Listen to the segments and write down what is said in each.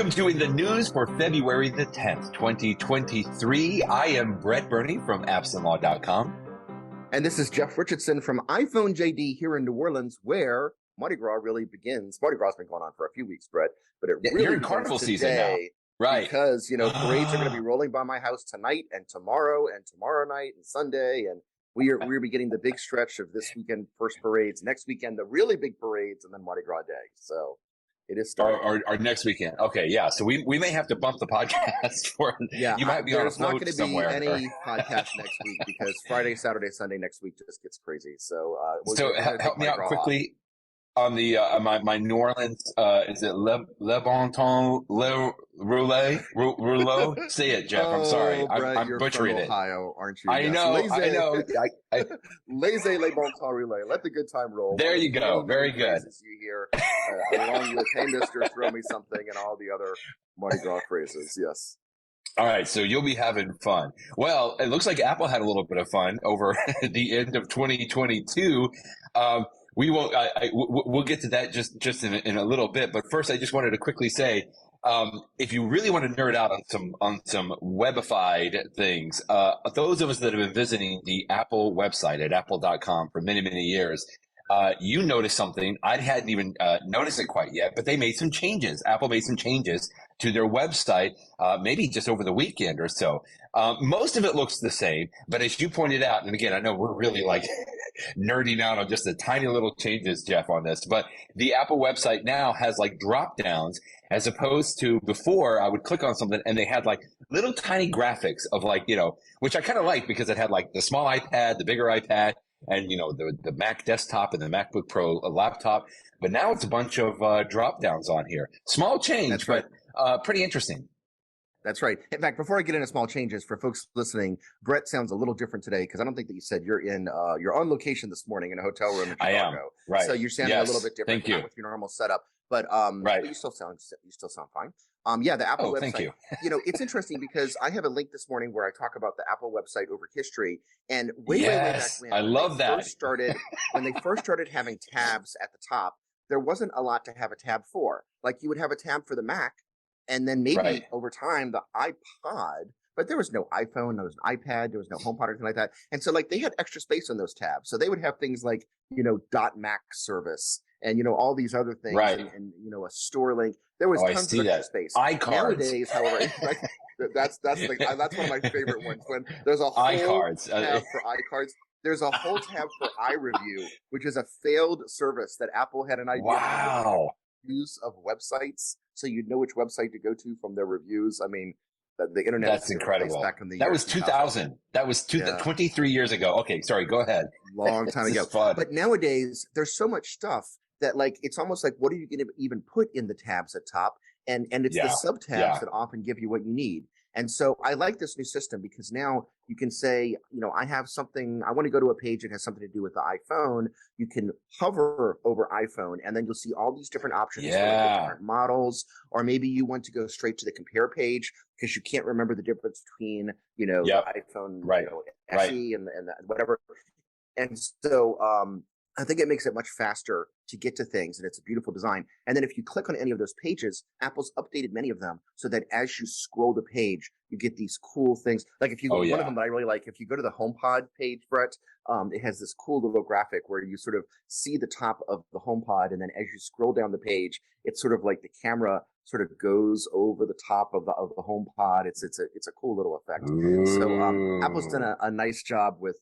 am doing the news for February the 10th, 2023. I am Brett Burney from appsandlaw.com. And this is Jeff Richardson from iPhone JD here in New Orleans, where Mardi Gras really begins. Mardi Gras has been going on for a few weeks, Brett, but it really You're in carnival season now. Right. Because, parades are going to be rolling by my house tonight and tomorrow night and Sunday. And we're beginning the big stretch of this weekend, first parades, next weekend, the really big parades, and then Mardi Gras Day. So it is starting. Or next weekend. Okay, yeah. So we may have to bump the podcast for you might be on a float somewhere. There's not going to be any podcast next week because Friday, Saturday, Sunday next week just gets crazy. So help me out quickly on the my New Orleans is it Le Bon Temps Rouler? Say it, Jeff. I'm sorry. Brett, I'm butchering it. Ohio, aren't you? I know. Laissez Le Bon Temps Rouler. Let the good time roll. There you go. Very good. You hear along with "Hey Mister, throw me something" and all the other Mardi Gras phrases. Yes. All right, so you'll be having fun. Well, it looks like Apple had a little bit of fun over the end of 2022. We won't. We'll get to that just in a little bit. But first, I just wanted to quickly say, if you really want to nerd out on some webified things, those of us that have been visiting the Apple website at apple.com for many years, you noticed something. I hadn't even noticed it quite yet, but they made some changes. Apple made some changes to their website, maybe just over the weekend or so. Most of it looks the same, but as you pointed out, and again, I know we're really like nerding out on just the tiny little changes, Jeff, on this, but the Apple website now has like drop downs as opposed to before I would click on something and they had like little tiny graphics of like, which I kind of like because it had like the small iPad, the bigger iPad, and the Mac desktop and the MacBook Pro laptop. But now it's a bunch of drop downs on here. Small change, That's right. But pretty interesting. That's right. In fact, before I get into small changes for folks listening, Brett sounds a little different today because I don't think that you said you're on location this morning in a hotel room in Chicago. I am. Right. So you're sounding a little bit different Thank you. With your normal setup. But right. But you still sound fine. The Apple website. Thank you. It's interesting because I have a link this morning where I talk about the Apple website over history, and way back when I love that. When they first started having tabs at the top, there wasn't a lot to have a tab for. Like you would have a tab for the Mac, and then maybe over time the iPod. But there was no iPhone, there was an iPad, there was no HomePod or anything like that. And so like they had extra space on those tabs. So they would have things like, .Mac service and, all these other things and a store link. There was tons of extra space. iCards. Nowadays, however, that's one of my favorite ones. When there's a whole iCards. tab for iCards. There's a whole tab for iReview, which is a failed service that Apple had an idea of reviews of websites. So you'd know which website to go to from their reviews. I mean, the internet. That's incredible. Back in the that was 2000. That was 23 years ago. Okay, sorry. Go ahead. Long time ago. Fun. But nowadays, there's so much stuff that it's almost like, what are you going to even put in the tabs at top? And it's the sub tabs that often give you what you need. And so I like this new system because now you can say, I have something, I want to go to a page that has something to do with the iPhone. You can hover over iPhone and then you'll see all these different options for the different models, or maybe you want to go straight to the compare page because you can't remember the difference between, the iPhone, SE and the whatever. And so, I think it makes it much faster to get to things, and it's a beautiful design. And then if you click on any of those pages, Apple's updated many of them so that as you scroll the page, you get these cool things. Like if you go, one of them that I really like, if you go to the HomePod page, Brett, it has this cool little graphic where you sort of see the top of the HomePod, and then as you scroll down the page, it's sort of like the camera sort of goes over the top of the HomePod. It's a cool little effect. So Apple's done a nice job with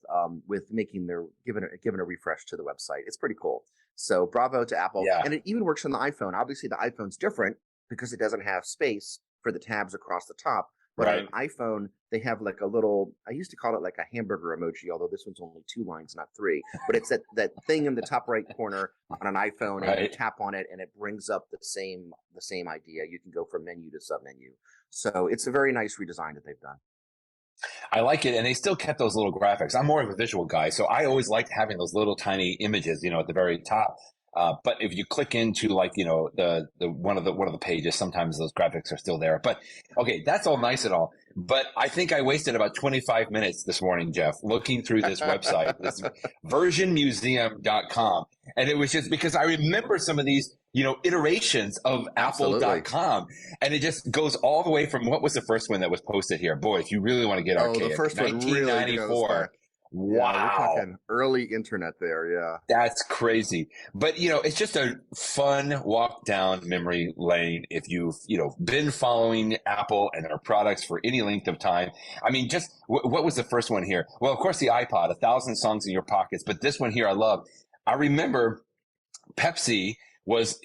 making giving a refresh to the website. It's pretty cool. So bravo to Apple. Yeah. And it even works on the iPhone. Obviously the iPhone's different because it doesn't have space for the tabs across the top. But on an iPhone, they have like a little, I used to call it like a hamburger emoji, although this one's only 2 lines, not 3. But it's that thing in the top right corner on an iPhone, and you tap on it and it brings up the same idea. You can go from menu to submenu. So it's a very nice redesign that they've done. I like it, and they still kept those little graphics. I'm more of a visual guy, so I always liked having those little tiny images, at the very top. But if you click into the one of the pages, sometimes those graphics are still there. But okay, that's all nice and all. But I think I wasted about 25 minutes this morning, Jeff, looking through this website, this versionmuseum.com. And it was just because I remember some of these, iterations of Apple.com. And it just goes all the way from, what was the first one that was posted here? Boy, if you really want to get archaic. The first one 1994. Really wow. Yeah, we're talking early internet there. Yeah. That's crazy. But, it's just a fun walk down memory lane if you've, been following Apple and their products for any length of time. I mean, just what was the first one here? Well, of course, the iPod, 1,000 songs in your pockets. But this one here I love. I remember Pepsi was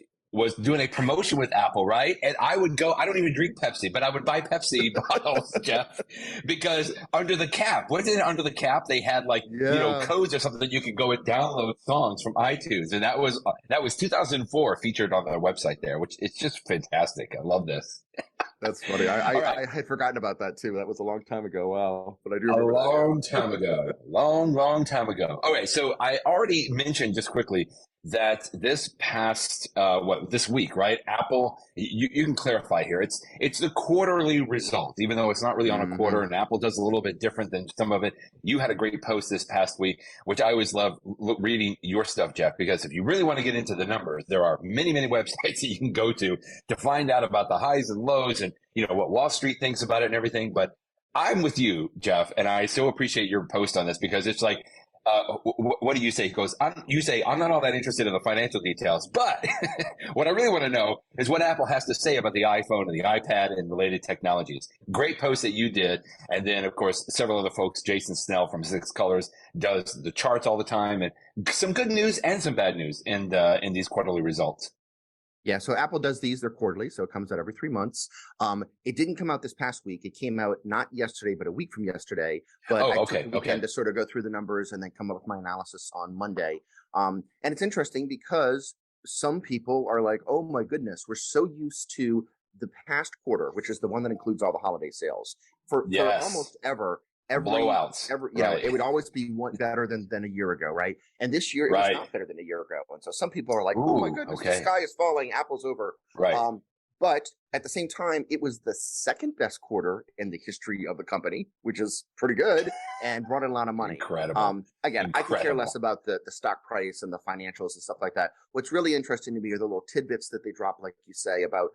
doing a promotion with Apple, right? And I would go, I don't even drink Pepsi, but I would buy Pepsi bottles, Jeff, because under the cap, wasn't it under the cap? They had codes or something that you could go and download songs from iTunes. And that was 2004 featured on their website there, which it's just fantastic. I love this. That's funny. I had forgotten about that too. That was a long time ago. Wow. But I do remember long time ago. Long time ago. Okay. So I already mentioned just quickly that this past, this week, right? Apple, you can clarify here. It's the quarterly result, even though it's not really on a quarter, and Apple does a little bit different than some of it. You had a great post this past week, which I always love reading your stuff, Jeff, because if you really want to get into the numbers, there are many, many websites that you can go to find out about the highs and lows and, what Wall Street thinks about it and everything. But I'm with you, Jeff, and I so appreciate your post on this because it's like, what do you say? He goes, I'm not all that interested in the financial details, but what I really want to know is what Apple has to say about the iPhone and the iPad and related technologies. Great post that you did. And then, of course, several other folks, Jason Snell from SixColors does the charts all the time, and some good news and some bad news in these quarterly results. Yeah, so Apple does these, they're quarterly, so it comes out every 3 months. It didn't come out this past week. It came out not yesterday, but a week from yesterday. But I took the weekend to sort of go through the numbers and then come up with my analysis on Monday. And it's interesting because some people are like, oh my goodness, we're so used to the past quarter, which is the one that includes all the holiday sales. For almost blowouts. It would always be one better than a year ago, right? And this year it was not better than a year ago. And so some people are like, oh my goodness, the sky is falling, Apple's over. Right. But at the same time, it was the second best quarter in the history of the company, which is pretty good and brought in a lot of money. Incredible. I could care less about the stock price and the financials and stuff like that. What's really interesting to me are the little tidbits that they drop, like you say, about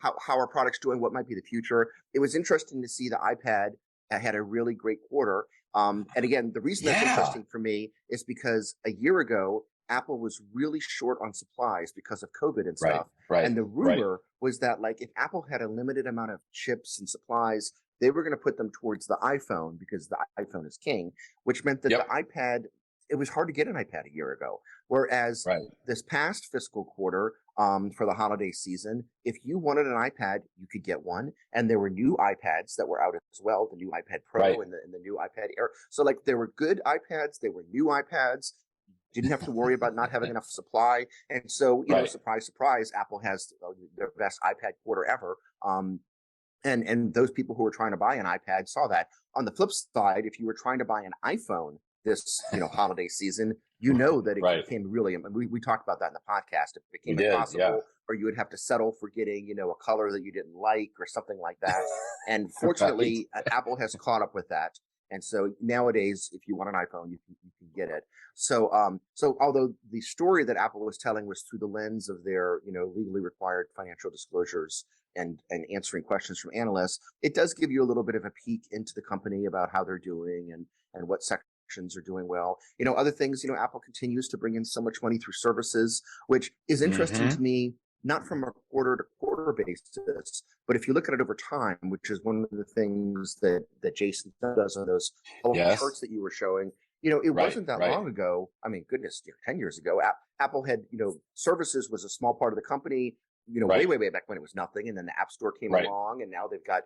how our product's doing, what might be the future. It was interesting to see the iPad had a really great quarter. And again, the reason that's interesting for me is because a year ago, Apple was really short on supplies because of COVID and stuff. Right. And the rumor was that if Apple had a limited amount of chips and supplies, they were going to put them towards the iPhone because the iPhone is king, which meant that the iPad, it was hard to get an iPad a year ago. Whereas this past fiscal quarter, for the holiday season, if you wanted an iPad, you could get one. And there were new iPads that were out as well, the new iPad Pro and the new iPad Air. So there were good iPads, there were new iPads. Didn't have to worry about not having enough supply. And so, surprise, surprise, Apple has their best iPad quarter ever. And those people who were trying to buy an iPad saw that. On the flip side, if you were trying to buy an iPhone this holiday season, that it became really, we talked about that in the podcast. It became impossible, or you would have to settle for getting, a color that you didn't like or something like that. And fortunately, Apple has caught up with that. And so nowadays, if you want an iPhone, you can get it. So, although the story that Apple was telling was through the lens of their, legally required financial disclosures and answering questions from analysts, it does give you a little bit of a peek into the company about how they're doing and what sections are doing well. Other things, Apple continues to bring in so much money through services, which is interesting to me, not from a quarter to quarter basis, but if you look at it over time, which is one of the things that Jason does on those charts that you were showing, it wasn't that long ago. I mean, goodness, 10 years ago, Apple had, services was a small part of the company, way back when it was nothing. And then the App Store came along, and now they've got,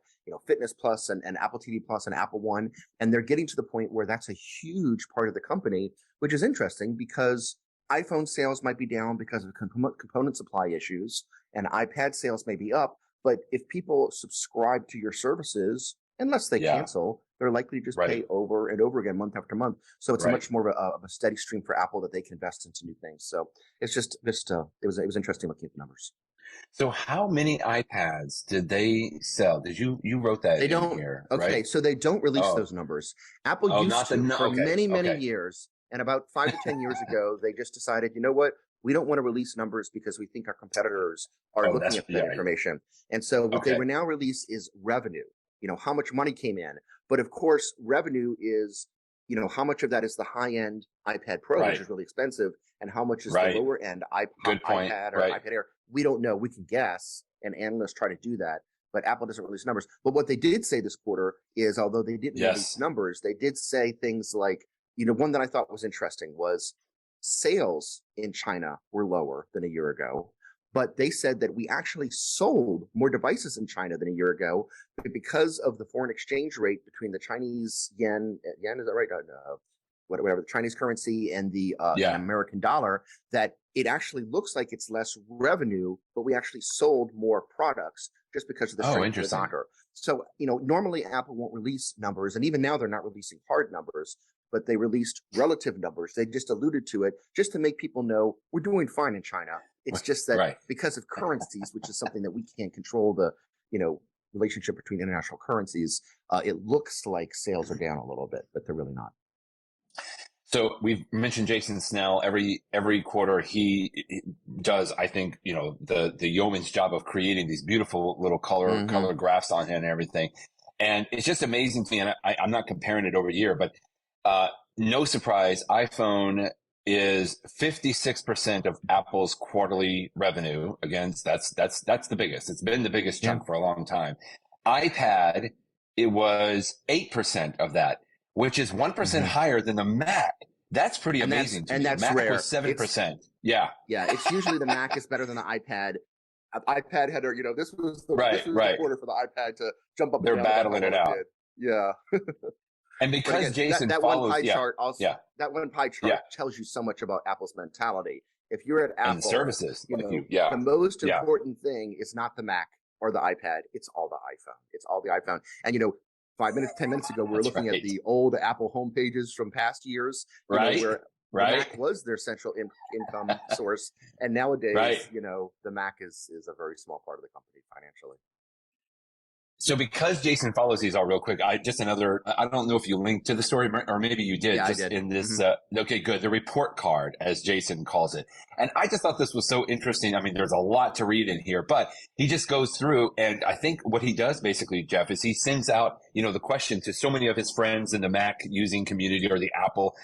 Fitness Plus and Apple TV Plus and Apple One. And they're getting to the point where that's a huge part of the company, which is interesting because iPhone sales might be down because of component supply issues, and iPad sales may be up. But if people subscribe to your services, unless they cancel, they're likely to just pay over and over again, month after month. So it's much more of a steady stream for Apple that they can invest into new things. So it's just it was interesting looking at the numbers. So how many iPads did they sell? Did you wrote that they don't, here? Okay, so they don't release those numbers. Apple used to for many years. And about 5 to 10 years ago, they just decided, you know what? we don't want to release numbers because we think our competitors are looking at that information. And so what they will now release is revenue, how much money came in. But of course, revenue is, how much of that is the high-end iPad Pro, which is really expensive, and how much is the lower-end iPad or iPad Air. We don't know. We can guess, and analysts try to do that. But Apple doesn't release numbers. But what they did say this quarter is, although they didn't release numbers, they did say things like, one that I thought was interesting was sales in China were lower than a year ago. But they said that we actually sold more devices in China than a year ago because of the foreign exchange rate between the Chinese yen, is that right? Whatever, the Chinese currency and the American dollar, that it actually looks like it's less revenue, but we actually sold more products just because of the strength of the dollar. So, normally Apple won't release numbers, and even now they're not releasing hard numbers, but they released relative numbers. They just alluded to it just to make people know we're doing fine in China. It's just that because of currencies, which is something that we can't control, the, relationship between international currencies, it looks like sales are down a little bit, but they're really not. So we've mentioned Jason Snell. Every quarter he does, I think, the yeoman's job of creating these beautiful little color graphs on him and everything. And it's just amazing to me. And I'm not comparing it over a year, but no surprise, iPhone is 56% of Apple's quarterly revenue. Again, that's the biggest. It's been the biggest chunk for a long time. iPad, it was 8% of that, which is 1% higher than the Mac. That's pretty amazing. And that's Mac rare. was 7%. Yeah. It's usually the Mac is better than the iPad. iPad had, this was the quarter for the iPad to jump up. They're battling it out. Yeah. And because again, Jason that follows, one pie chart also, that one pie chart tells you so much about Apple's mentality. If you're at Apple, and services, the most important thing is not the Mac or the iPad. It's all the iPhone. It's all the iPhone. And 10 minutes ago, we were looking at the old Apple home pages from past years, where the Mac was their central income source. And nowadays, the Mac is a very small part of the company financially. So because Jason follows these all real quick, I don't know if you linked to the story or maybe you did. Yeah, I did. In this, okay, good. The report card, as Jason calls it. And I just thought this was so interesting. I mean, there's a lot to read in here, but he just goes through, and I think what he does basically, Jeff, is he sends out, the question to so many of his friends in the Mac using community or the Apple,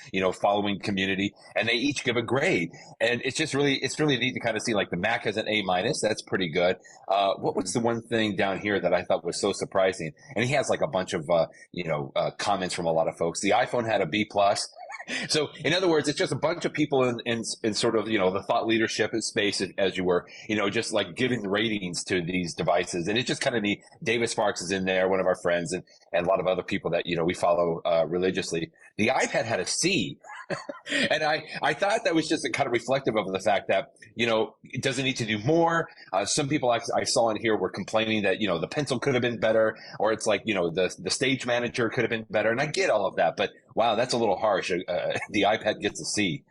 following community, and they each give a grade. And it's really neat to kind of see, like, the Mac has an A-. That's pretty good. What's the one thing down here that I thought was so surprising? And he has like a bunch of, comments from a lot of folks. The iPhone had a B+. So in other words, it's just a bunch of people in sort of, the thought leadership space, as you were, just like giving ratings to these devices. And it's just kind of neat. David Sparks is in there, one of our friends, and a lot of other people that, we follow religiously. The iPad had a C. And I thought that was just kind of reflective of the fact that, it doesn't need to do more. Some people I saw in here were complaining that, the pencil could have been better, or it's like, the stage manager could have been better. And I get all of that, but wow, that's a little harsh. The iPad gets a C.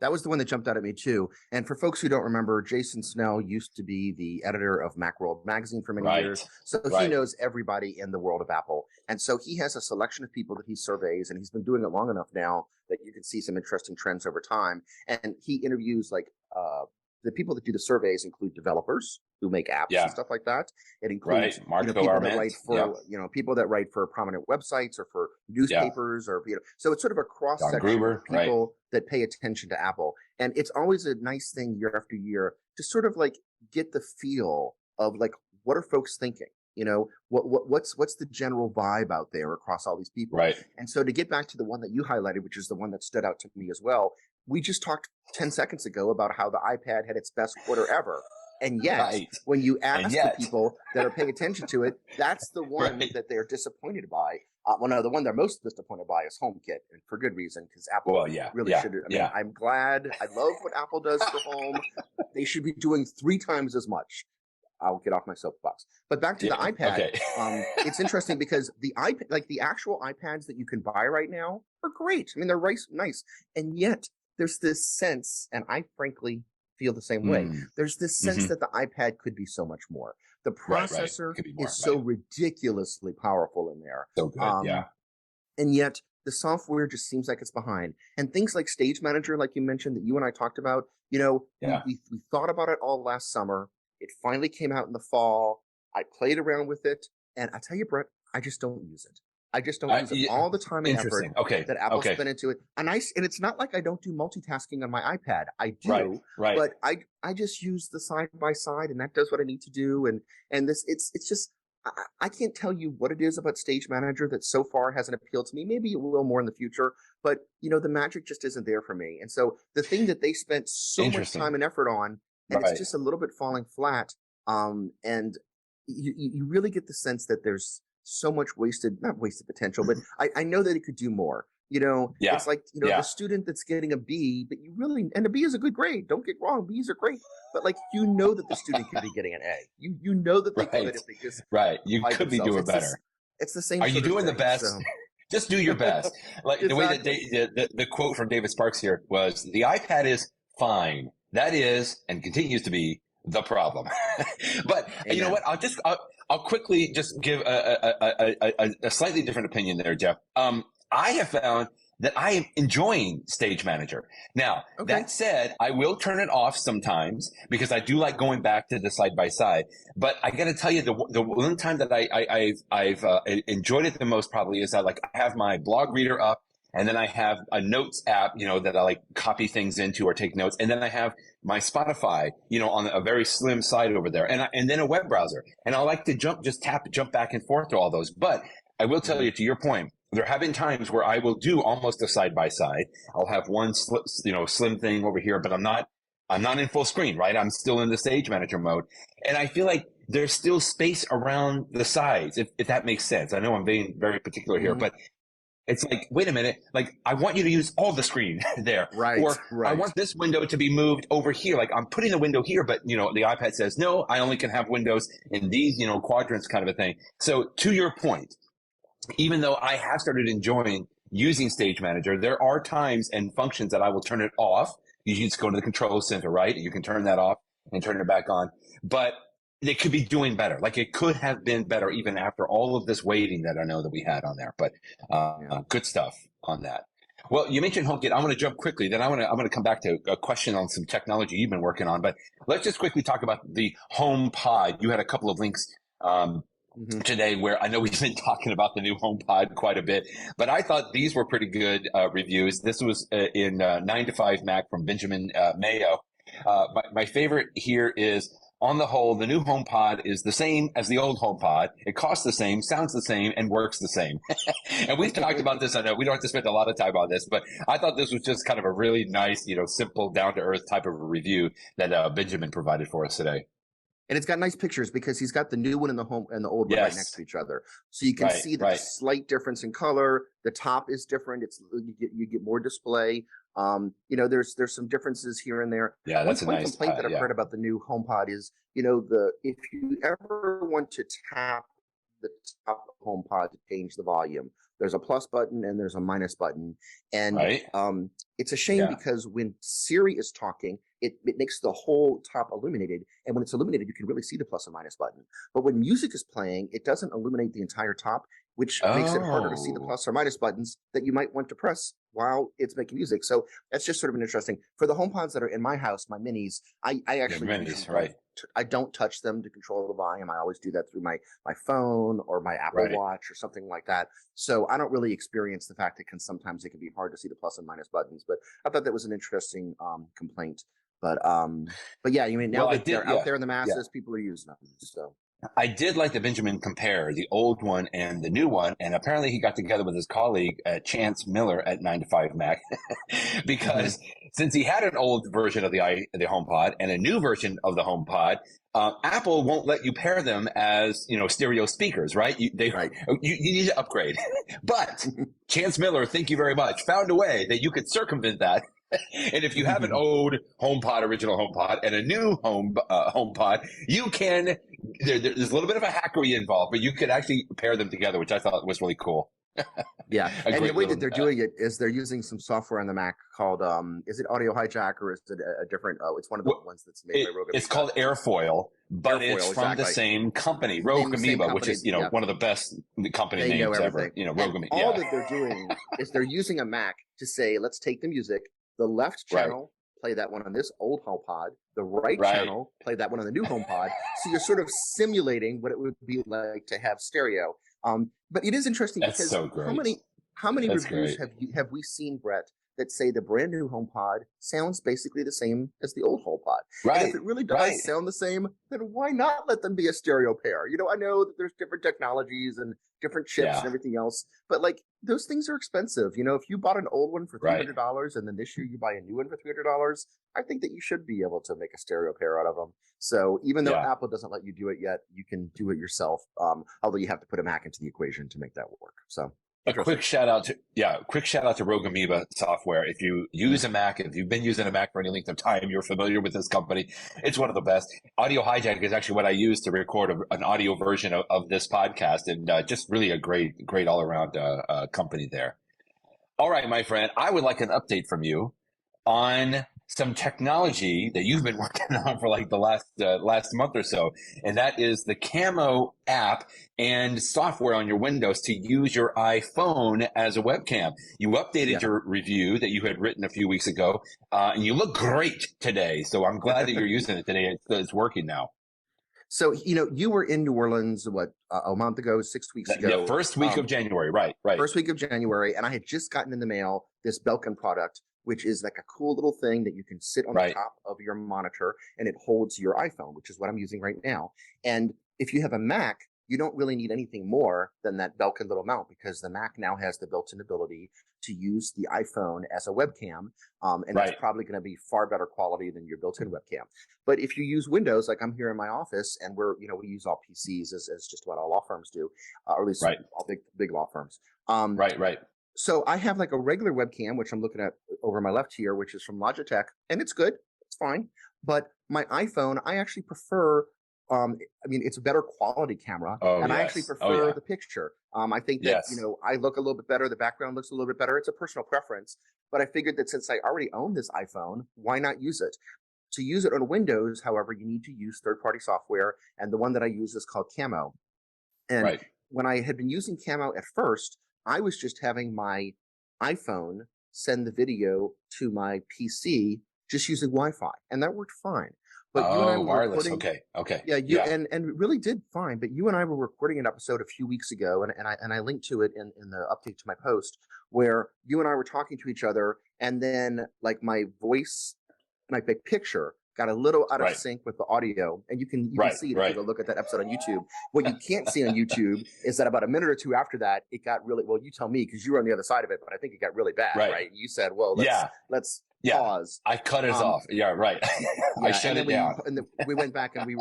That was the one that jumped out at me too. And for folks who don't remember, Jason Snell used to be the editor of Macworld magazine for many years. So he knows everybody in the world of Apple. And so he has a selection of people that he surveys, and he's been doing it long enough now that you can see some interesting trends over time. And he interviews the people that do the surveys include developers who make apps and stuff like that. It includes people that write for people that write for prominent websites or for newspapers or so it's sort of a cross section of people that pay attention to Apple. And it's always a nice thing year after year to sort of like get the feel of like what are folks thinking. What's the general vibe out there across all these people? Right. And so to get back to the one that you highlighted, which is the one that stood out to me as well, we just talked 10 seconds ago about how the iPad had its best quarter ever. And yet, when you ask the people that are paying attention to it, that's the one that they're disappointed by. The one they're most disappointed by is HomeKit, and for good reason, because Apple really should. I'm glad. I love what Apple does for home. They should be doing 3 times as much. I'll get off my soapbox. But back to the iPad. It's interesting because the iPad, like the actual iPads that you can buy right now, are great. I mean, they're nice, and yet there's this sense, and I frankly feel the same way. There's this sense that the iPad could be so much more. The processor is so ridiculously powerful in there. So good, and yet the software just seems like it's behind. And things like Stage Manager, like you mentioned, that you and I talked about, we thought about it all last summer. It finally came out in the fall. I played around with it, and I tell you, Brett, I just don't use it. I just don't use it. All the time and effort that Apple spent into it. And it's not like I don't do multitasking on my iPad. I do, but I just use the side by side, and that does what I need to do. And this it's just I can't tell you what it is about Stage Manager that so far hasn't appealed to me. Maybe it will more in the future, but the magic just isn't there for me. And so the thing that they spent so much time and effort on, and it's just a little bit falling flat. And you really get the sense that there's so much not wasted potential, but I know that it could do more. It's like, the student that's getting a B, but and a B is a good grade. Don't get wrong. B's are great. But that the student could be getting an A. You know that they could if they just You could be doing better. It's the same. Are you doing the best? So. Just do your best. Exactly. The way that the quote from David Sparks here was, the iPad is fine. That is, and continues to be, the problem. But you know what? I'll quickly just give a slightly different opinion there, Jeff. I have found that I am enjoying Stage Manager. Now, that said, I will turn it off sometimes because I do like going back to the side by side. But I got to tell you, the one time that I've enjoyed it the most probably is I have my blog reader up, and then I have a notes app, that I copy things into or take notes, and then I have my Spotify, on a very slim side over there, and then a web browser, and I like to jump back and forth to all those. But I will tell you, to your point, there have been times where I will do almost a side by side. I'll have one slim thing over here, but I'm not in full screen, right? I'm still in the Stage Manager mode, and I feel like there's still space around the sides, if that makes sense. I know I'm being very particular here, but it's like, wait a minute, I want you to use all the screen there. Right. Or I want this window to be moved over here. I'm putting the window here, but, the iPad says, no, I only can have windows in these, quadrants kind of a thing. So to your point, even though I have started enjoying using Stage Manager, there are times and functions that I will turn it off. You just go to the control center, right? You can turn that off and turn it back on. But it could be doing better. It could have been better even after all of this waiting that I know that we had on there. But good stuff on that. Well, you mentioned HomeKit. I'm going to jump quickly. Then I'm going to come back to a question on some technology you've been working on. But let's just quickly talk about the HomePod. You had a couple of links today where I know we've been talking about the new HomePod quite a bit, but I thought these were pretty good reviews. This was in 9 to 5 Mac from Benjamin Mayo. My favorite here is, on the whole, the new HomePod is the same as the old HomePod. It costs the same, sounds the same, and works the same. And we've talked about this. I know we don't have to spend a lot of time on this, but I thought this was just kind of a really nice, simple, down-to-earth type of a review that Benjamin provided for us today. And it's got nice pictures because he's got the new one and the old one right next to each other, so you can see the slight difference in color. The top is different. You get more display. There's some differences here and there. Yeah, that's a nice complaint that I've heard about the new HomePod is, if you ever want to tap the top of the HomePod to change the volume, there's a plus button and there's a minus button. And it's a shame because when Siri is talking, it makes the whole top illuminated. And when it's illuminated, you can really see the plus and minus button. But when music is playing, it doesn't illuminate the entire top, which makes it harder to see the plus or minus buttons that you might want to press while it's making music. So that's just sort of an interesting. For the HomePods that are in my house, my minis, I actually I don't touch them to control the volume. I always do that through my phone or my Apple Watch or something like that. So I don't really experience the fact that sometimes it can be hard to see the plus and minus buttons. But I thought that was an interesting complaint. But yeah, now that they're out there in the masses, people are using them. So I did like that Benjamin compare the old one and the new one, and apparently he got together with his colleague Chance Miller at 9 to 5 Mac because since he had an old version of the HomePod and a new version of the HomePod, Apple won't let you pair them as stereo speakers, right? You need to upgrade. But Chance Miller, thank you very much, found a way that you could circumvent that. And if you have an old HomePod, original HomePod, and a new HomePod, you can. There's a little bit of a hackery involved, but you could actually pair them together, which I thought was really cool. Yeah, and the way that they're doing it is they're using some software on the Mac called is it Audio Hijack or is it a different? Oh, it's one of the ones that's made by Rogue. It's called Airfoil, but it's from the same company, Rogue Amoeba, which is one of the best company names ever. Rogue Amoeba. All that they're doing is they're using a Mac to say, let's take the music. The left channel play that one on this old HomePod. The right Right. channel, play that one on the new HomePod. So you're sort of simulating what it would be like to have stereo. But it is interesting That's because so great. how many That's reviews great. have we seen, Brett, that say the brand new HomePod sounds basically the same as the old HomePod? Right. And if it really does sound the same, then why not let them be a stereo pair? You know, I know that there's different technologies and different chips and everything else, but like those things are expensive. You know, if you bought an old one for $300 and then this year you buy a new one for $300, I think that you should be able to make a stereo pair out of them. So even though Apple doesn't let you do it yet, you can do it yourself. Although you have to put a Mac into the equation to make that work. So a quick shout out to Rogue Amoeba software. If you use a Mac, if you've been using a Mac for any length of time, you're familiar with this company. It's one of the best. Audio Hijack is actually what I use to record an audio version of this podcast, and just really a great all around company there. All right, my friend, I would like an update from you on some technology that you've been working on for like the last month or so, and that is the Camo app and software on your Windows to use your iPhone as a webcam. You updated your review that you had written a few weeks ago, and you look great today. So I'm glad that you're using it today. It's working now. So, you know, you were in New Orleans, a month ago, 6 weeks ago? Yeah, first week of January, right. First week of January, and I had just gotten in the mail this Belkin product, which is like a cool little thing that you can sit on the top of your monitor, and it holds your iPhone, which is what I'm using right now. And if you have a Mac, you don't really need anything more than that Belkin little mount, because the Mac now has the built-in ability to use the iPhone as a webcam, and that's probably going to be far better quality than your built-in webcam. But if you use Windows, like I'm here in my office, and we use all PCs as just about all law firms do, or at least all big law firms. So I have like a regular webcam, which I'm looking at over my left here, which is from Logitech, and it's good. It's fine. But my iPhone, I actually prefer, it's a better quality camera, I actually prefer the picture. I think that, I look a little bit better. The background looks a little bit better. It's a personal preference. But I figured that since I already own this iPhone, why not use it? To use it on Windows, however, you need to use third-party software, and the one that I use is called Camo. And when I had been using Camo at first, I was just having my iPhone send the video to my PC just using Wi-Fi, and that worked fine. But you and I were wireless. recording, Yeah, and it really did fine. But you and I were recording an episode a few weeks ago, and I linked to it in the update to my post, where you and I were talking to each other, and then like my voice, my big picture got a little out of sync with the audio, and you can see it if you go look at that episode on YouTube. What you can't see on YouTube is that about a minute or two after that, it got really, well, you tell me, because you were on the other side of it, but I think it got really bad, right? You said, well, let's pause. I cut it off. I shut it down. And then we went back and we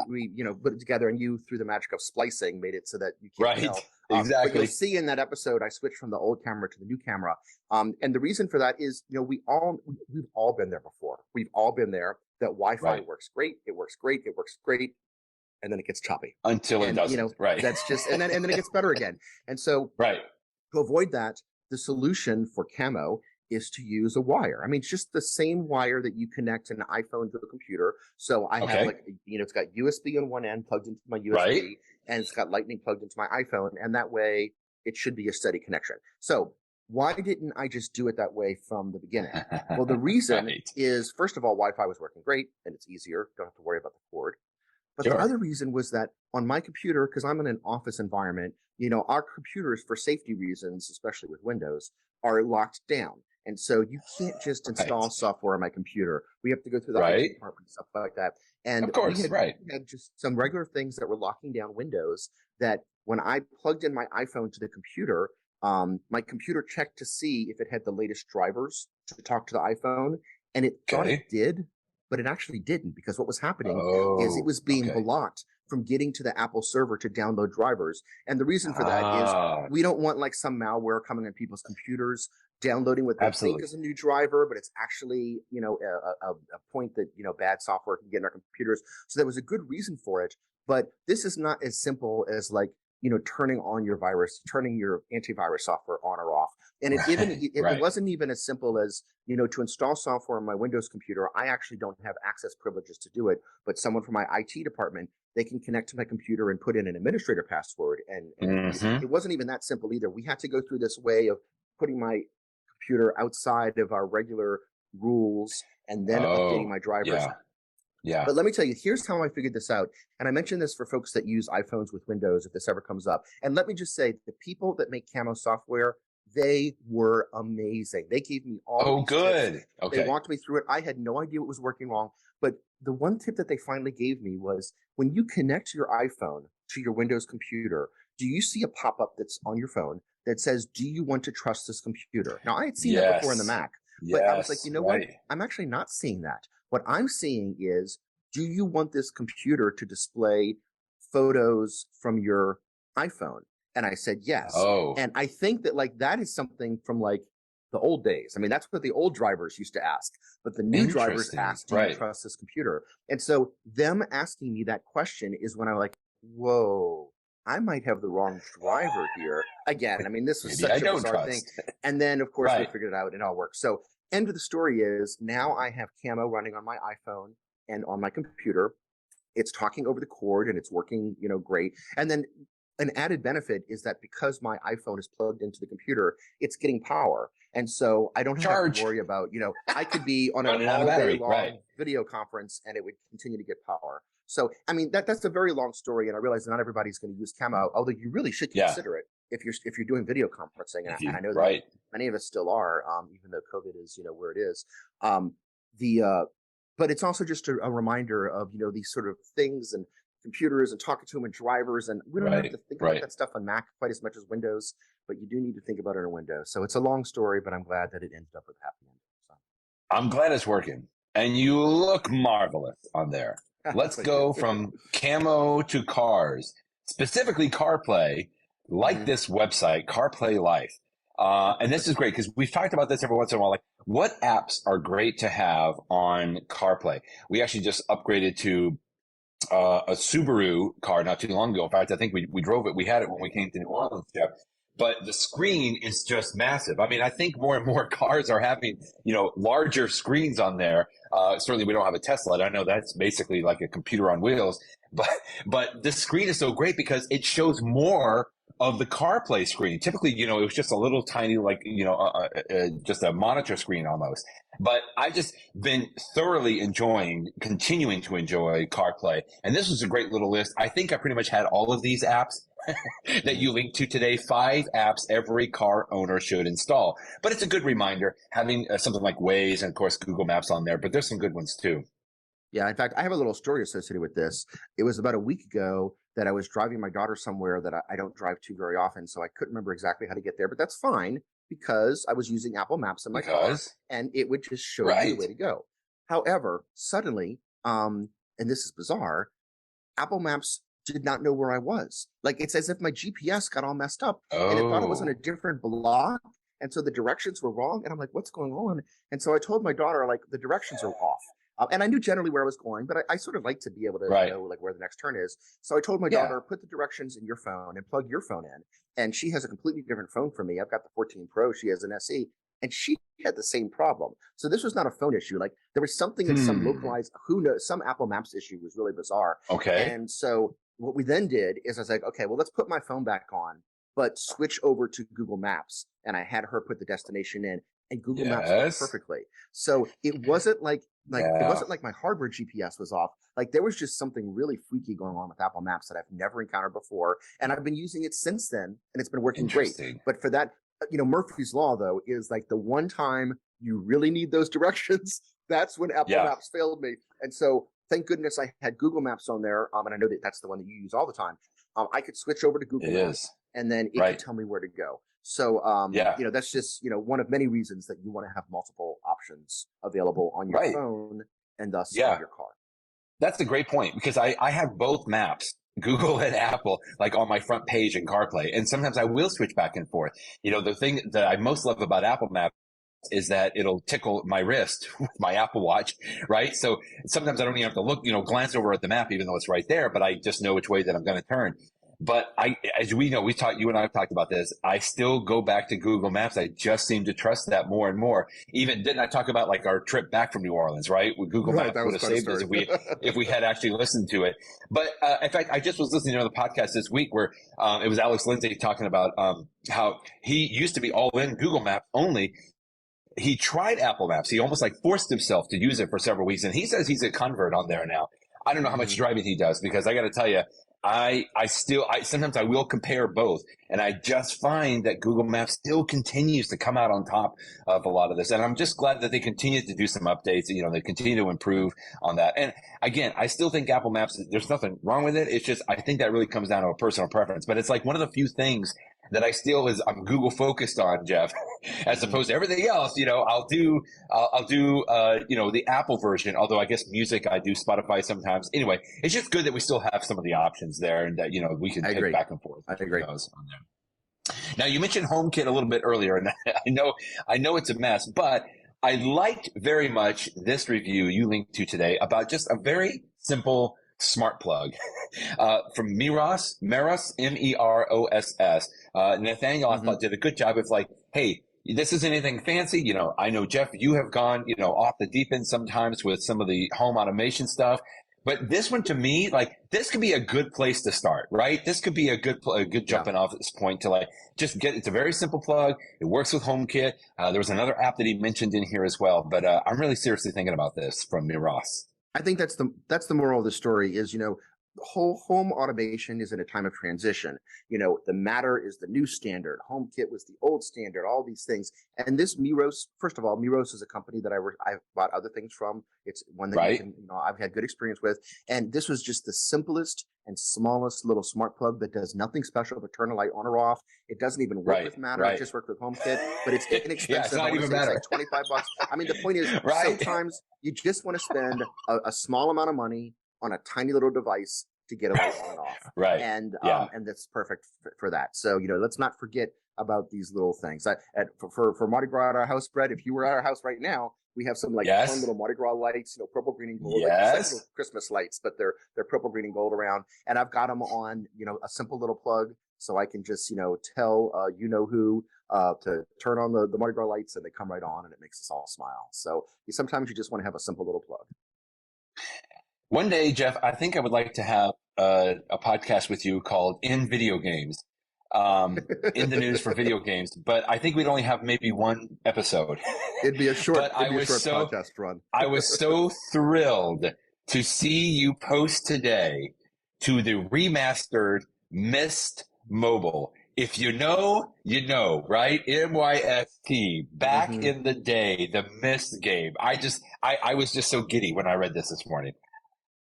put it together, and you, through the magic of splicing, made it so that you can't tell. Exactly. But you'll see in that episode, I switched from the old camera to the new camera. And the reason for that is, we've all been there before. We've all been there. That Wi-Fi works great. It works great. It works great. And then it gets choppy. Until it doesn't. That's just, and then it gets better again. And so to avoid that, the solution for Camo is to use a wire. I mean, it's just the same wire that you connect an iPhone to a computer. So I have it's got USB on one end plugged into my USB, and it's got Lightning plugged into my iPhone. And that way it should be a steady connection. So why didn't I just do it that way from the beginning? Well, the reason is, first of all, Wi-Fi was working great, and it's easier. Don't have to worry about the cord. But the other reason was that on my computer, because I'm in an office environment, our computers, for safety reasons, especially with Windows, are locked down. And so you can't just install software on my computer. We have to go through the IT department and stuff like that. And of course, we had just some regular things that were locking down Windows, that when I plugged in my iPhone to the computer, my computer checked to see if it had the latest drivers to talk to the iPhone, and it thought it did, but it actually didn't, because what was happening is it was being blocked from getting to the Apple server to download drivers. And the reason for that is we don't want like some malware coming on people's computers, downloading what they think is a new driver, but it's actually, a point that, bad software can get in our computers. So there was a good reason for it. But this is not as simple as like, turning on your turning your antivirus software on or off. And it wasn't even as simple as, to install software on my Windows computer. I actually don't have access privileges to do it, but someone from my IT department, they can connect to my computer and put in an administrator password. And it wasn't even that simple either. We had to go through this way of putting my computer outside of our regular rules and then updating my drivers. Yeah. Yeah. But let me tell you, here's how I figured this out. And I mentioned this for folks that use iPhones with Windows if this ever comes up. And let me just say, the people that make Camo software, they were amazing. They gave me all these tips. Okay. They walked me through it. I had no idea what was working wrong. But the one tip that they finally gave me was when you connect your iPhone to your Windows computer, do you see a pop-up that's on your phone that says, do you want to trust this computer? Now, I had seen that before in the Mac. But I was like, you know what? I'm actually not seeing that. What I'm seeing is, do you want this computer to display photos from your iPhone? And I said, yes. Oh. And I think that like that is something from like the old days. I mean, that's what the old drivers used to ask, but the new drivers asked, do you trust this computer? And so them asking me that question is when I'm like, whoa, I might have the wrong driver here. Again, I mean, this was such a bizarre thing. And then, of course, we figured it out and it all worked. So end of the story is now I have Camo running on my iPhone and on my computer. It's talking over the cord and it's working, you know, great. And then an added benefit is that because my iPhone is plugged into the computer, it's getting power. And so I don't have to worry about, you know, I could be on an all-day long video conference and it would continue to get power. So, I mean, that's a very long story. And I realize not everybody's going to use Camo, although you really should consider it if you're doing video conferencing. And I know that many of us still are, even though COVID is, you know, where it is. But it's also just a reminder of, you know, these sort of things and computers and talking to them and drivers. And we don't have to think about that stuff on Mac quite as much as Windows, but you do need to think about it on Windows. So it's a long story, but I'm glad that it ended up with a happy end. So. I'm glad it's working. And you look marvelous on there. Let's go from Camo to cars, specifically CarPlay, like this website, CarPlay Life. And this is great because we've talked about this every once in a while. Like, what apps are great to have on CarPlay? We actually just upgraded to a Subaru car not too long ago. In fact, I think we drove it. We had it when we came to New Orleans, Jeff. But the screen is just massive. I mean, I think more and more cars are having, you know, larger screens on there. Certainly we don't have a Tesla. I know that's basically like a computer on wheels. But this screen is so great because it shows more of the CarPlay screen. Typically, you know, it was just a little tiny, like, you know, just a monitor screen almost. But I've just been thoroughly continuing to enjoy CarPlay. And this was a great little list. I think I pretty much had all of these apps that you linked to today. 5 apps every car owner should install. But it's a good reminder having something like Waze and, of course, Google Maps on there. But there's some good ones, too. Yeah, in fact, I have a little story associated with this. It was about a week ago that I was driving my daughter somewhere that I don't drive to very often, so I couldn't remember exactly how to get there. But that's fine because I was using Apple Maps in my car, and it would just show me the way to go. However, suddenly, and this is bizarre, Apple Maps did not know where I was. Like, it's as if my GPS got all messed up, and it thought it was in a different block, and so the directions were wrong. And I'm like, what's going on? And so I told my daughter, like, the directions are off. And I knew generally where I was going, but I sort of like to be able to know like where the next turn is. So I told my daughter, put the directions in your phone and plug your phone in. And she has a completely different phone from me. I've got the 14 Pro. She has an SE. And she had the same problem. So this was not a phone issue. Like, there was something in some localized, who knows, some Apple Maps issue was really bizarre. Okay. And so what we then did is I was like, okay, well, let's put my phone back on, but switch over to Google Maps. And I had her put the destination in, and Google Maps worked perfectly. So it wasn't like it wasn't like my hardware GPS was off. Like, there was just something really freaky going on with Apple Maps that I've never encountered before. And I've been using it since then, and it's been working great. But for that, you know, Murphy's Law, though, is like the one time you really need those directions, that's when Apple Maps failed me. And so thank goodness I had Google Maps on there. And I know that that's the one that you use all the time. I could switch over to Google Maps, and then it could tell me where to go. So, you know, that's just, you know, one of many reasons that you want to have multiple options available on your phone and thus on your car. That's a great point, because I have both maps, Google and Apple, like on my front page in CarPlay. And sometimes I will switch back and forth. You know, the thing that I most love about Apple Maps is that it'll tickle my wrist with my Apple Watch, right? So sometimes I don't even have to look, you know, glance over at the map, even though it's right there, but I just know which way that I'm going to turn. But as we know, you and I have talked about this, I still go back to Google Maps. I just seem to trust that more and more. Even didn't I talk about like our trip back from New Orleans, right? With Google Maps would have saved us if we had actually listened to it. But in fact, I just was listening to another podcast this week where it was Alex Lindsay talking about how he used to be all in Google Maps only. he tried Apple Maps. He almost like forced himself to use it for several weeks. And he says he's a convert on there now. I don't know how much driving he does, because I got to tell you, I sometimes I will compare both, and I just find that Google Maps still continues to come out on top of a lot of this. And I'm just glad that they continue to do some updates. You know, they continue to improve on that. And again, I still think Apple Maps, there's nothing wrong with it. It's just, I think that really comes down to a personal preference. But it's like one of the few things that I'm Google focused on, Jeff, as opposed to everything else. You know, I'll do you know, the Apple version. Although I guess music, I do Spotify sometimes. Anyway, it's just good that we still have some of the options there, and that, you know, we can pick back and forth. I agree. On there. Now, you mentioned HomeKit a little bit earlier, and I know it's a mess, but I liked very much this review you linked to today about just a very simple smart plug from Meros, Meros. Nathaniel, I thought, did a good job of like, hey, this isn't anything fancy. You know, I know, Jeff, you have gone, you know, off the deep end sometimes with some of the home automation stuff. But this one, to me, like, this could be a good place to start, right? This could be a good jumping off at this point to like just get. It's a very simple plug. It works with HomeKit. There was another app that he mentioned in here as well. But I'm really seriously thinking about this from Meros. I think that's the moral of the story is, you know, whole home automation is in a time of transition. You know, the Matter is the new standard. HomeKit was the old standard. All these things, and this Meros. First of all, Meros is a company that I've bought other things from. It's one that you know, I've had good experience with, and this was just the simplest and smallest little smart plug that does nothing special but turn a light on or off. It doesn't even work with Matter. It just works with HomeKit, but it's inexpensive. Yeah, it's not even Matter. It's like $25. I mean, the point is, sometimes you just want to spend a small amount of money on a tiny little device to get a light on and off. And that's perfect for that. So, you know, let's not forget about these little things. For Mardi Gras at our house, Brett, if you were at our house right now, we have some like fun little Mardi Gras lights, you know, purple, green, and gold. Like little Christmas lights, but they're purple, green, and gold around. And I've got them on, you know, a simple little plug, so I can just, you know, tell you know who to turn on the Mardi Gras lights, and they come right on, and it makes us all smile. So sometimes you just want to have a simple little plug. One day, Jeff, I think I would like to have a podcast with you called In Video Games, in the news for video games. But I think we'd only have maybe one episode. It'd be a short podcast run. I was so thrilled to see you post today to the remastered Myst Mobile. If you know, you know, right? MYST, back in the day, the Myst game. I was just so giddy when I read this morning.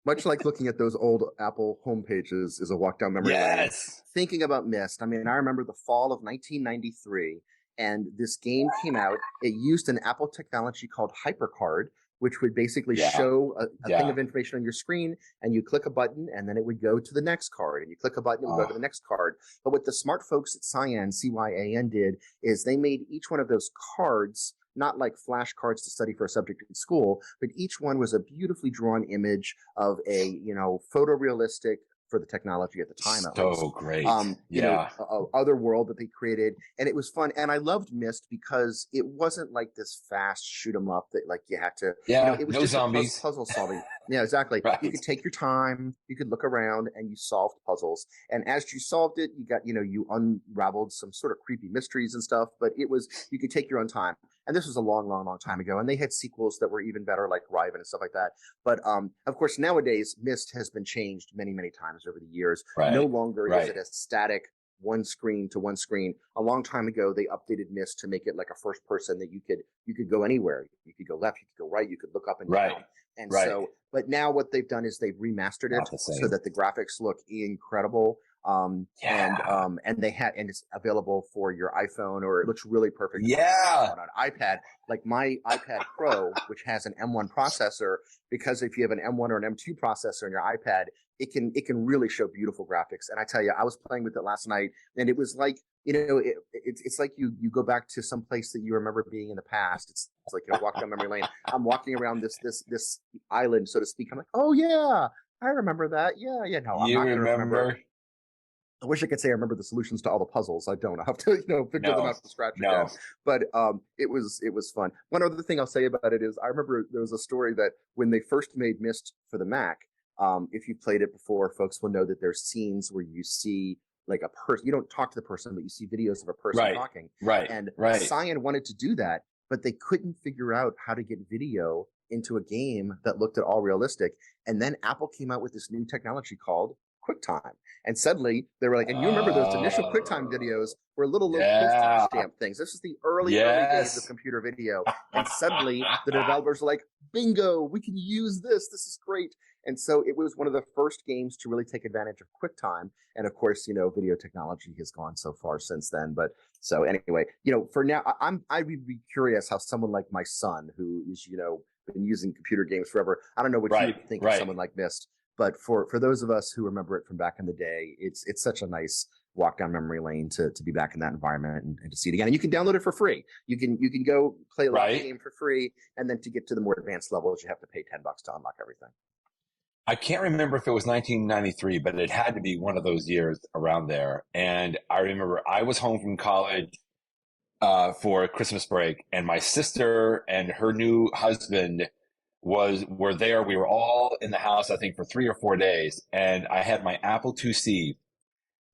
Much like looking at those old Apple homepages is a walk down memory lane. Thinking about Myst, I mean, I remember the fall of 1993, and this game came out. It used an Apple technology called HyperCard, which would basically show a thing of information on your screen, and you click a button, and then it would go to the next card, and you click a button, it would go to the next card. But what the smart folks at Cyan, CYAN, did is they made each one of those cards not like flashcards to study for a subject in school, but each one was a beautifully drawn image of a, you know, photorealistic, for the technology at the time. So great. You know, other world that they created. And it was fun. And I loved Myst because it wasn't like this fast shoot 'em up that like you had to, you know, it was just zombies. Puzzle solving. Yeah, exactly. You could take your time, you could look around, and you solved puzzles. And as you solved it, you got, you know, you unraveled some sort of creepy mysteries and stuff, but it was, you could take your own time. And this was a long, long, long time ago. And they had sequels that were even better, like Riven and stuff like that. But of course, nowadays, Myst has been changed many, many times over the years. No longer is it a static one screen to one screen. A long time ago, they updated Myst to make it like a first person that you could go anywhere. You could go left, you could go right, you could look up and down. And so, but now what they've done is they've remastered it so that the graphics look incredible. And it's available for your iPhone, or it looks really perfect on an iPad. Like my iPad Pro, which has an M1 processor, because if you have an M1 or an M2 processor in your iPad, it can really show beautiful graphics. And I tell you, I was playing with it last night, and it was like, you know, it's like you go back to some place that you remember being in the past. It's like, you know, walk down memory lane. I'm walking around this island, so to speak. I'm like, oh yeah, I remember that. Yeah. No, I'm not going to remember. I wish I could say I remember the solutions to all the puzzles. I don't. I have to, you know, figure them out from scratch again. But it was fun. One other thing I'll say about it is I remember there was a story that when they first made Myst for the Mac, if you've played it before, folks will know that there's scenes where you see like a person. You don't talk to the person, but you see videos of a person talking. And Cyan wanted to do that, but they couldn't figure out how to get video into a game that looked at all realistic. And then Apple came out with this new technology called QuickTime. And suddenly they were like, and you remember those initial QuickTime videos were little postage stamp things. This is the early days of computer video. And suddenly the developers were like, bingo, we can use this. This is great. And so it was one of the first games to really take advantage of QuickTime. And of course, video technology has gone so far since then. But so anyway, for now, I would be curious how someone like my son, who is, been using computer games forever, I don't know what you would think of someone like Mist. But for those of us who remember it from back in the day, it's such a nice walk down memory lane to be back in that environment and to see it again. And you can download it for free. You can go play a lot of the game for free, and then to get to the more advanced levels, you have to pay $10 to unlock everything. I can't remember if it was 1993, but it had to be one of those years around there. And I remember I was home from college for Christmas break, and my sister and her new husband were there. We were all in the house, I think, for 3 or 4 days, and I had my Apple IIc.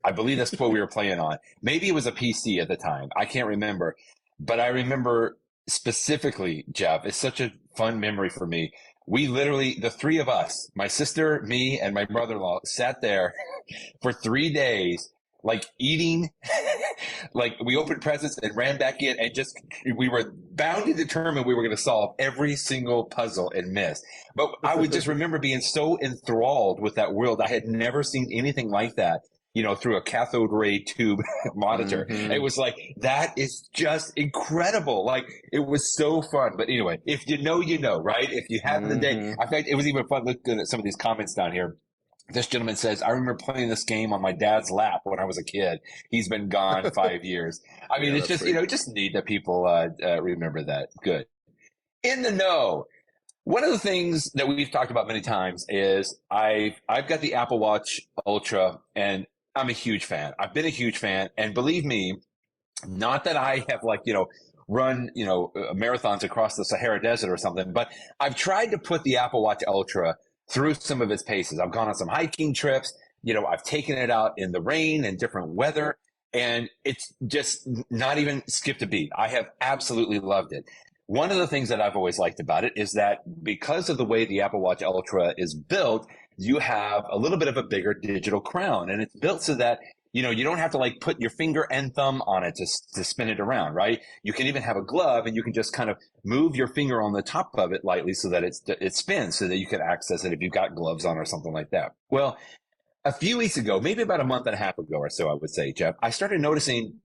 I believe that's what we were playing on. Maybe it was a PC at the time. I can't remember, but I remember specifically, Jeff. It's such a fun memory for me. We literally, the three of us, my sister, me, and my brother-in-law, sat there for 3 days, like eating, like we opened presents and ran back in, and we were bound and determined we were going to solve every single puzzle and miss. But I would just remember being so enthralled with that world. I had never seen anything like that, through a cathode ray tube monitor. Mm-hmm. It was like, that is just incredible. Like, it was so fun. But anyway, if you know, right? If you have the day, in fact, it was even fun looking at some of these comments down here. This gentleman says, I remember playing this game on my dad's lap when I was a kid. He's been gone 5 years. I mean, it's just, just neat that people remember that. Good. In the know. One of the things that we've talked about many times is I've got the Apple Watch Ultra, and I'm a huge fan. I've been a huge fan. And believe me, not that I have run, marathons across the Sahara Desert or something, but I've tried to put the Apple Watch Ultra through some of its paces. I've gone on some hiking trips. I've taken it out in the rain and different weather, and it's just not even skipped a beat. I have absolutely loved it. One of the things that I've always liked about it is that because of the way the Apple Watch Ultra is built, you have a little bit of a bigger digital crown, and it's built so that you don't have to put your finger and thumb on it to spin it around, right? You can even have a glove, and you can just kind of move your finger on the top of it lightly so that it spins, so that you can access it if you've got gloves on or something like that. Well, a few weeks ago, maybe about a month and a half ago or so, I would say, Jeff, I started noticing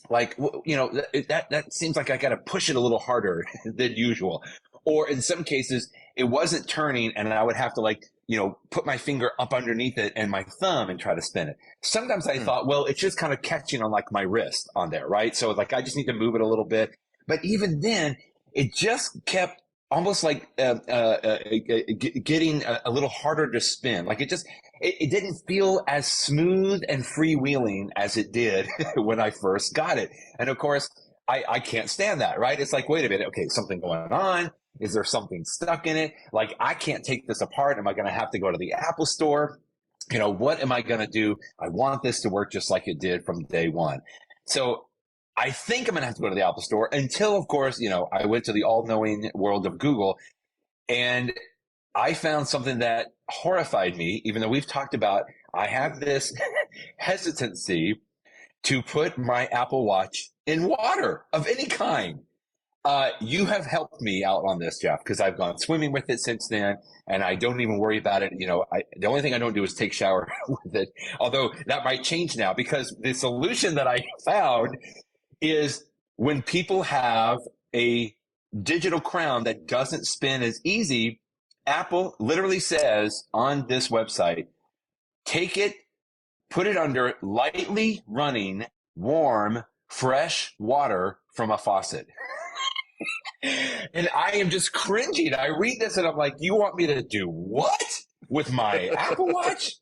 that seems like I got to push it a little harder than usual. Or in some cases, it wasn't turning, and I would have to put my finger up underneath it and my thumb and try to spin it. Sometimes I thought, well, it's just kind of catching on my wrist on there, right? So I just need to move it a little bit. But even then, it just kept almost getting a little harder to spin. It didn't feel as smooth and freewheeling as it did when I first got it. And of course, I can't stand that, right? It's wait a minute. Okay, something going on. Is there something stuck in it? I can't take this apart. Am I going to have to go to the Apple store? What am I going to do? I want this to work just like it did from day one. So I think I'm going to have to go to the Apple store until, of course, I went to the all-knowing world of Google, and I found something that horrified me, even though we've talked about, I have this hesitancy to put my Apple Watch in water of any kind. You have helped me out on this, Jeff, because I've gone swimming with it since then, and I don't even worry about it. The only thing I don't do is take shower with it, although that might change now, because the solution that I found is when people have a digital crown that doesn't spin as easy, Apple literally says on this website, take it, put it under lightly running, warm, fresh water from a faucet. And I am just cringing. I read this and I'm like, you want me to do what with my Apple Watch?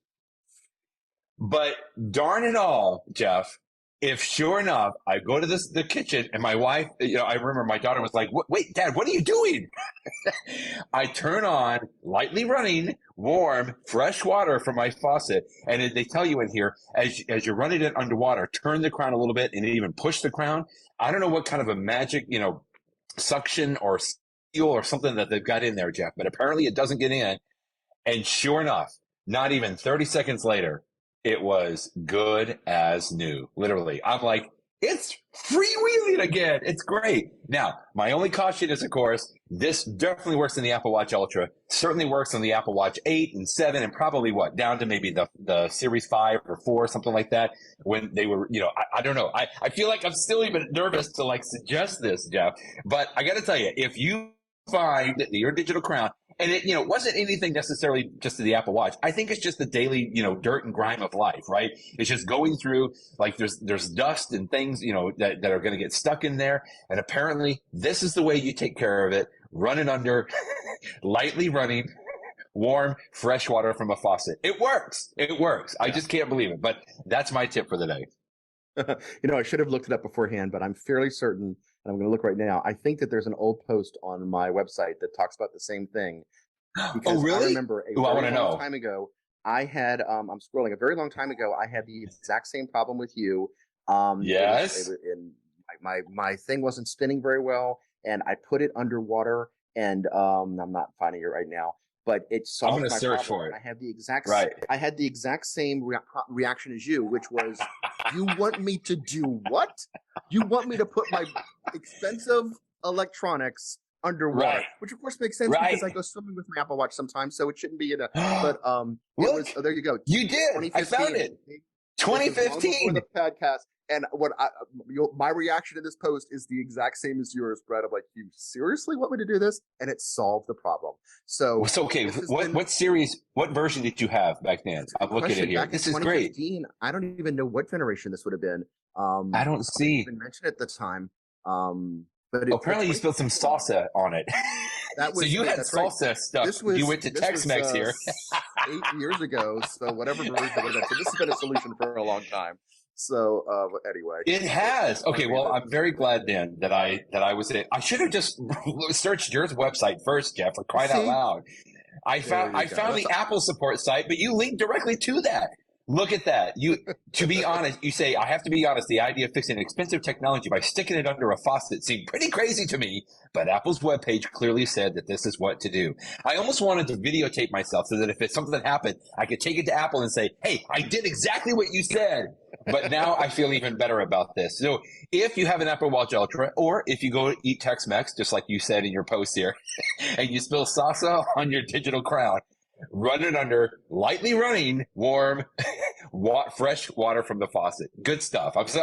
But darn it all, Jeff, if sure enough, I go to the kitchen and my wife, I remember my daughter was like, wait, Dad, what are you doing? I turn on lightly running, warm, fresh water from my faucet. And they tell you in here, as you're running it underwater, turn the crown a little bit and even push the crown. I don't know what kind of a magic, suction or seal or something that they've got in there, Jeff. But apparently it doesn't get in. And sure enough, not even 30 seconds later, it was good as new. Literally. I'm like, it's freewheeling again. It's great. Now, my only caution is, of course, this definitely works in the Apple Watch Ultra. Certainly works on the Apple Watch 8 and 7 and probably down to maybe the Series 5 or 4, something like that. When they were, I don't know. I feel like I'm still even nervous to suggest this, Jeff. But I got to tell you, if you find your digital crown, and it wasn't anything necessarily just to the Apple Watch. I think it's just the daily, dirt and grime of life, right? It's just going through, there's dust and things, that are going to get stuck in there. And apparently this is the way you take care of it. Run it under lightly running, warm, fresh water from a faucet. It works. It works. Yeah. I just can't believe it. But that's my tip for the day. I should have looked it up beforehand, but I'm fairly certain, and I'm going to look right now. I think that there's an old post on my website that talks about the same thing. Oh, really? I remember a very long time ago, I had, I'm scrolling, a very long time ago, I had the exact same problem with you. Yes. And my thing wasn't spinning very well, and I put it underwater, and I'm not finding it right now. But it solved I'm going to search for it. I have the exact same reaction as you, which was, you want me to do what? You want me to put my expensive electronics underwater, right. Which of course makes sense because I go swimming with my Apple Watch sometimes, so it shouldn't be in a. But Look, there you go. You did. I found it. 2015. The podcast. And my reaction to this post is the exact same as yours, Brett. I'm like, you seriously want me to do this? And it solved the problem. So okay. What series, what version did you have back then? I'm looking at it here. This is great. I don't even know what generation this would have been. I don't see. I didn't mention it at the time. But apparently you spilled some salsa on it. So you had salsa stuff. You went to Tex-Mex here. 8 years ago. So whatever version it would have been. So this has been a solution for a long time. So anyway, it has. Okay, well, I'm very glad then that I was it. I should have just searched your website first, Jeff, for crying out loud. I found the Apple support site, but you linked directly to that. Look at that. To be honest, you say, I have to be honest, the idea of fixing expensive technology by sticking it under a faucet seemed pretty crazy to me, but Apple's webpage clearly said that this is what to do. I almost wanted to videotape myself so that if it's something that happened, I could take it to Apple and say, hey, I did exactly what you said. But now I feel even better about this. So if you have an Apple Watch Ultra, or if you go eat Tex-Mex, just like you said in your post here, and you spill salsa on your digital crown, run it under lightly running, warm, fresh water from the faucet. Good stuff. I'm so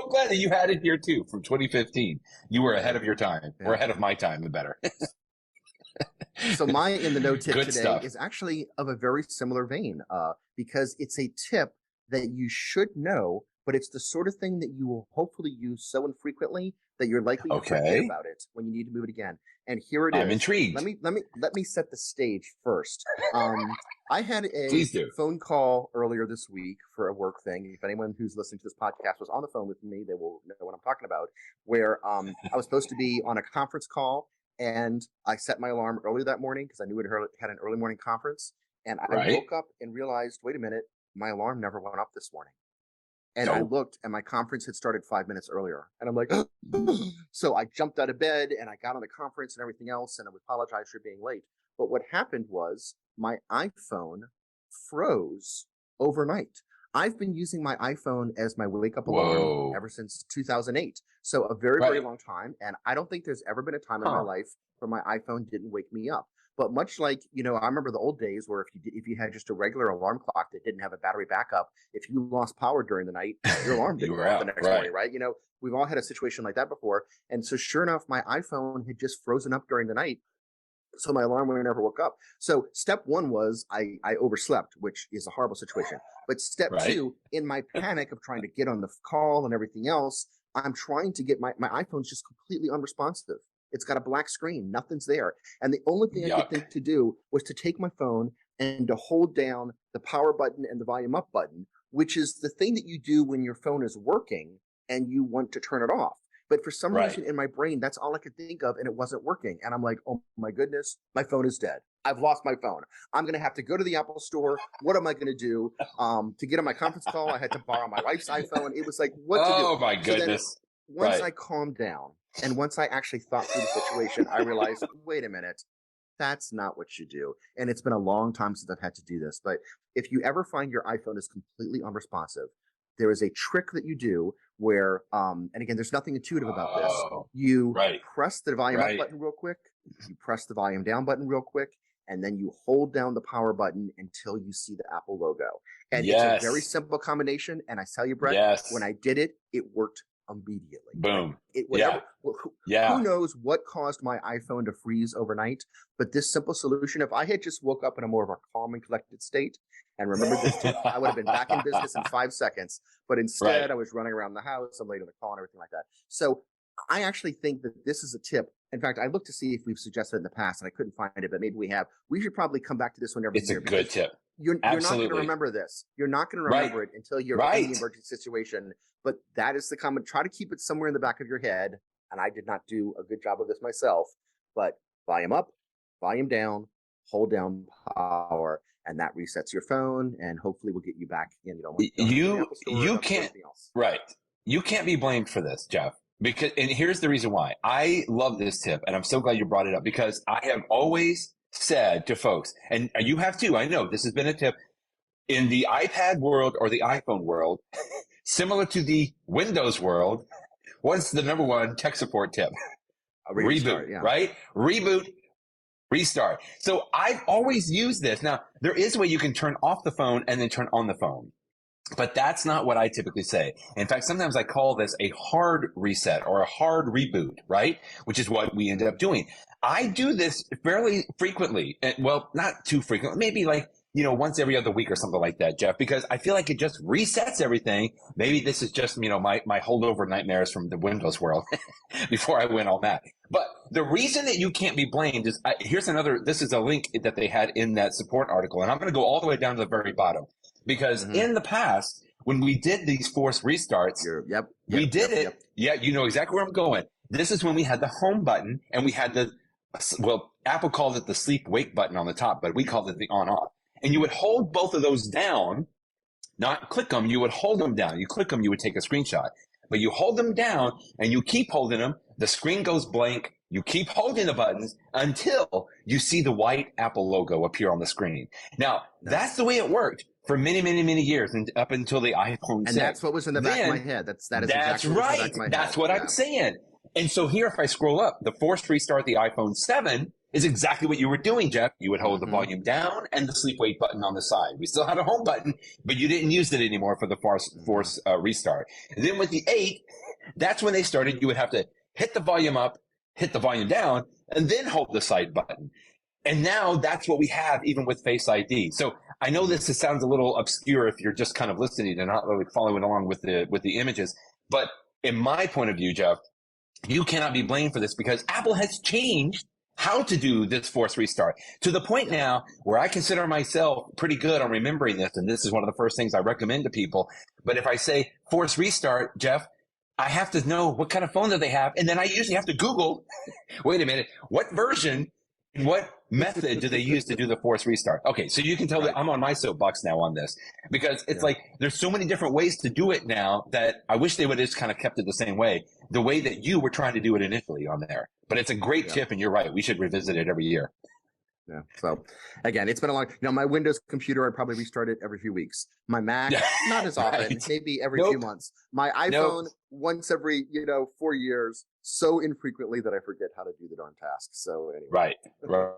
glad that you had it here too from 2015. You were ahead of your time. Yeah. Or ahead of my time, the better. So my in the know tip Good today stuff. is actually of a very similar vein, because it's a tip that you should know, but it's the sort of thing that you will hopefully use so infrequently that you're likely to forget about it when you need to move it again. And here it is. I'm intrigued. Let me set the stage first. I had a phone call earlier this week for a work thing. If anyone who's listening to this podcast was on the phone with me, they will know what I'm talking about. Where I was supposed to be on a conference call, and I set my alarm early that morning because I knew it had an early morning conference. And I woke up and realized, wait a minute, my alarm never went up this morning. And I looked, and my conference had started 5 minutes earlier. And I'm like, so I jumped out of bed, and I got on the conference and everything else, and I apologized for being late. But what happened was my iPhone froze overnight. I've been using my iPhone as my wake-up alarm ever since 2008. So a very, very long time. And I don't think there's ever been a time in my life where my iPhone didn't wake me up. But much like, I remember the old days where if you had just a regular alarm clock that didn't have a battery backup, if you lost power during the night, your alarm didn't go off the next morning, right? We've all had a situation like that before. And so sure enough, my iPhone had just frozen up during the night. So my alarm never woke up. So step one was I overslept, which is a horrible situation. But step two, in my panic of trying to get on the call and everything else, I'm trying to get my iPhone's just completely unresponsive. It's got a black screen. Nothing's there. And the only thing I could think to do was to take my phone and to hold down the power button and the volume up button, which is the thing that you do when your phone is working and you want to turn it off. But for some reason in my brain, that's all I could think of, and it wasn't working. And I'm like, oh my goodness, my phone is dead. I've lost my phone. I'm going to have to go to the Apple store. What am I going to do? To get on my conference call, I had to borrow my wife's iPhone. It was like, what to do? Oh my goodness. So once I calmed down, And once I actually thought through the situation, I realized, wait a minute, that's not what you do. And it's been a long time since I've had to do this. But if you ever find your iPhone is completely unresponsive, there is a trick that you do where, and again, there's nothing intuitive about this. You press the volume up button real quick, you press the volume down button real quick, and then you hold down the power button until you see the Apple logo. And it's a very simple combination. And I tell you, Brett, when I did it, it worked immediately. Boom. Who knows what caused my iPhone to freeze overnight? But this simple solution, if I had just woke up in a more of a calm and collected state and remembered this tip, I would have been back in business in 5 seconds. But instead, I was running around the house. I'm late on the call and everything like that. So I actually think that this is a tip. In fact, I looked to see if we've suggested it in the past, and I couldn't find it, but maybe we have. We should probably come back to this one every year. It's a good tip. You're not going to remember this. You're not going to remember it until you're in the emergency situation. But that is the common. Try to keep it somewhere in the back of your head. And I did not do a good job of this myself. But volume up, volume down, hold down power, and that resets your phone. And hopefully, will get you back in. You can't. Right. You can't be blamed for this, Jeff. Because, and here's the reason why. I love this tip, and I'm so glad you brought it up, because I have always said to folks, and you have too, I know this has been a tip, in the iPad world or the iPhone world, similar to the Windows world, what's the number one tech support tip? Reboot, right? Reboot, restart. So I've always used this. Now, there is a way you can turn off the phone and then turn on the phone. But that's not what I typically say. In fact, sometimes I call this a hard reset or a hard reboot, right? Which is what we ended up doing. I do this fairly frequently. Well, not too frequently, maybe like, once every other week or something like that, Jeff, because I feel like it just resets everything. Maybe this is just, my holdover nightmares from the Windows world before I went on that. But the reason that you can't be blamed is, this is a link that they had in that support article. And I'm going to go all the way down to the very bottom. Because in the past, when we did these forced restarts, we did it. Yeah, you know exactly where I'm going. This is when we had the home button and we had Apple called it the sleep wake button on the top, but we called it the on off. And you would hold both of those down, not click them. You would hold them down. You click them, you would take a screenshot. But you hold them down and you keep holding them. The screen goes blank. You keep holding the buttons until you see the white Apple logo appear on the screen. Now, that's the way it worked for many, many, many years, and up until the iPhone 6. And that's what was in the back of my head. That's exactly what was in the back of my head. That's what I'm saying. And so here, if I scroll up, the forced restart the iPhone 7 is exactly what you were doing, Jeff. You would hold the volume down and the sleep wake button on the side. We still had a home button, but you didn't use it anymore for the forced restart. And then with the 8, that's when they started. You would have to hit the volume up, hit the volume down, and then hold the side button. And now that's what we have even with Face ID. So I know this sounds a little obscure if you're just kind of listening and not really following along with the images. But in my point of view, Jeff, you cannot be blamed for this because Apple has changed how to do this forced restart to the point now where I consider myself pretty good on remembering this. And this is one of the first things I recommend to people. But if I say forced restart, Jeff, I have to know what kind of phone that they have. And then I usually have to Google, wait a minute, what version and what method do they use to do the forced restart? Okay, so you can tell that I'm on my soapbox now on this because it's like there's so many different ways to do it now that I wish they would have just kind of kept it the same way, the way that you were trying to do it initially on there. But it's a great tip, and you're right. We should revisit it every year. Yeah. So again, it's been a long, my Windows computer, I probably restart it every few weeks. My Mac, not as often, maybe every few months. My iPhone, once every, 4 years, so infrequently that I forget how to do the darn task. So anyway. Right.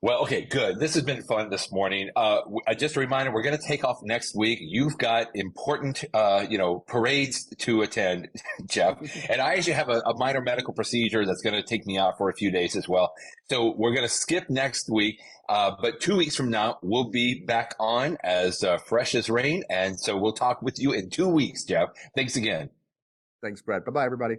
Well, okay, good. This has been fun this morning. Just a reminder, we're going to take off next week. You've got important, parades to attend, Jeff. And I actually have a minor medical procedure that's going to take me out for a few days as well. So we're going to skip next week. But 2 weeks from now, we'll be back on as fresh as rain. And so we'll talk with you in 2 weeks, Jeff. Thanks again. Thanks, Brett. Bye-bye, everybody.